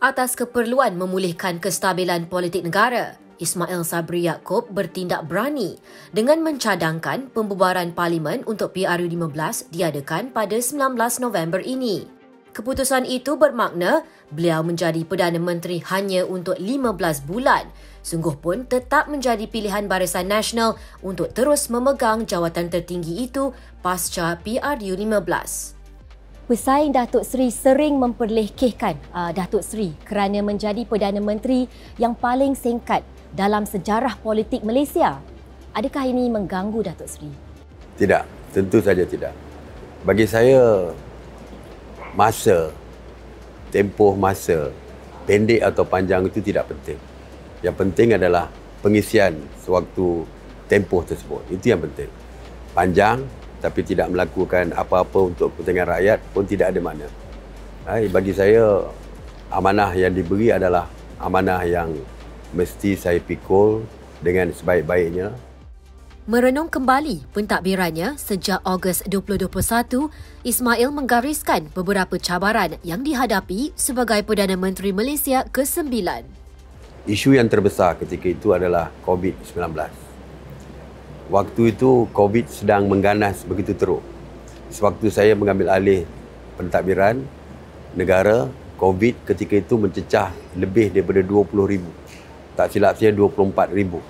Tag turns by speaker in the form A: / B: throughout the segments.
A: Atas keperluan memulihkan kestabilan politik negara, Ismail Sabri Yaakob bertindak berani dengan mencadangkan pembubaran Parlimen untuk PRU15 diadakan pada 19 November ini. Keputusan itu bermakna beliau menjadi Perdana Menteri hanya untuk 15 bulan, sungguh pun tetap menjadi pilihan Barisan Nasional untuk terus memegang jawatan tertinggi itu pasca PRU15.
B: Pesaing Datuk Seri sering memperlekehkan Datuk Seri kerana menjadi Perdana Menteri yang paling singkat dalam sejarah politik Malaysia. Adakah ini mengganggu Datuk Seri?
C: Tidak, tentu saja tidak. Bagi saya, tempoh masa pendek atau panjang itu tidak penting. Yang penting adalah pengisian sewaktu tempoh tersebut. Itu yang penting. Panjang tapi tidak melakukan apa-apa untuk kepentingan rakyat pun tidak ada makna. Bagi saya, amanah yang diberi adalah amanah yang mesti saya pikul dengan sebaik-baiknya.
A: Merenung kembali pentadbirannya sejak Ogos 2021, Ismail menggariskan beberapa cabaran yang dihadapi sebagai Perdana Menteri Malaysia ke-9.
C: Isu yang terbesar ketika itu adalah COVID-19. Waktu itu COVID sedang mengganas begitu teruk. Sewaktu saya mengambil alih pentadbiran negara, COVID ketika itu mencecah lebih daripada 20,000. Tak silap saya 24,000.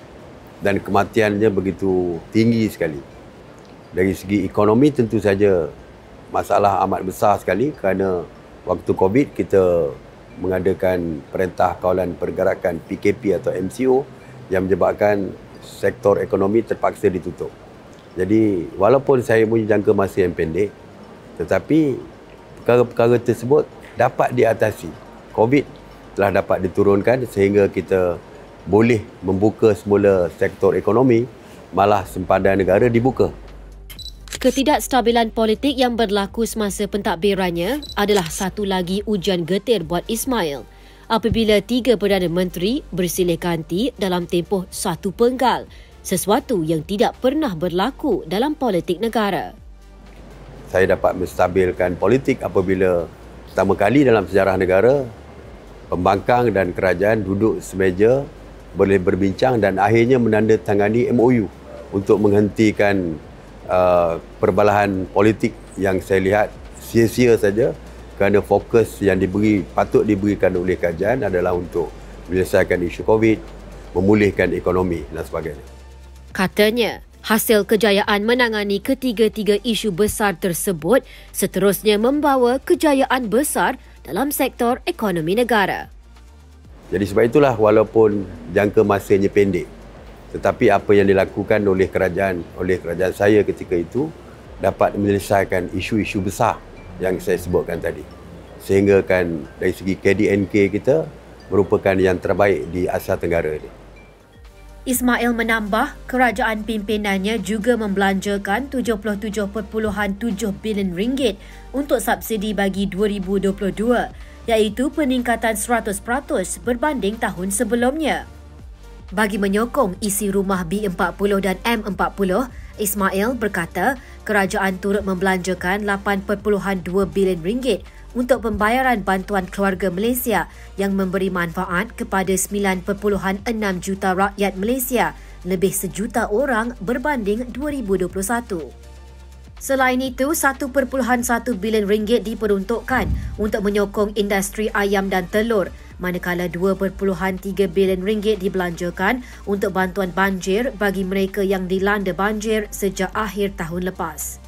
C: Dan kematiannya begitu tinggi sekali. Dari segi ekonomi tentu saja masalah amat besar sekali kerana waktu COVID kita mengadakan Perintah Kawalan Pergerakan PKP atau MCO yang menyebabkan sektor ekonomi terpaksa ditutup. Jadi walaupun saya punya jangka masa yang pendek, tetapi perkara-perkara tersebut dapat diatasi. COVID telah dapat diturunkan sehingga kita boleh membuka semula sektor ekonomi, malah sempadan negara dibuka.
A: Ketidakstabilan politik yang berlaku semasa pentadbirannya adalah satu lagi ujian getir buat Ismail apabila 3 Perdana Menteri bersilih ganti dalam tempoh satu penggal, sesuatu yang tidak pernah berlaku dalam politik negara.
C: Saya dapat menstabilkan politik apabila pertama kali dalam sejarah negara, pembangkang dan kerajaan duduk semeja, boleh berbincang dan akhirnya menandatangani MOU untuk menghentikan perbalahan politik yang saya lihat sia-sia saja. Kerana fokus yang patut diberikan oleh kerajaan adalah untuk menyelesaikan isu COVID, memulihkan ekonomi dan sebagainya.
A: Katanya, hasil kejayaan menangani ketiga-tiga isu besar tersebut seterusnya membawa kejayaan besar dalam sektor ekonomi negara.
C: Jadi sebab itulah walaupun jangka masanya pendek, tetapi apa yang dilakukan oleh kerajaan saya ketika itu dapat menyelesaikan isu-isu besar yang saya sebutkan tadi. Sehingga kan dari segi KDNK kita merupakan yang terbaik di Asia Tenggara ini.
A: Ismail menambah, kerajaan pimpinannya juga membelanjakan 77.7 bilion ringgit untuk subsidi bagi 2022, iaitu peningkatan 100% berbanding tahun sebelumnya. Bagi menyokong isi rumah B40 dan M40, Ismail berkata kerajaan turut membelanjakan 8.2 bilion ringgit untuk pembayaran bantuan keluarga Malaysia yang memberi manfaat kepada 9.6 juta rakyat Malaysia, lebih 1 juta orang berbanding 2021. Selain itu, 1.1 bilion ringgit diperuntukkan untuk menyokong industri ayam dan telur, manakala 2.3 bilion ringgit dibelanjakan untuk bantuan banjir bagi mereka yang dilanda banjir sejak akhir tahun lepas.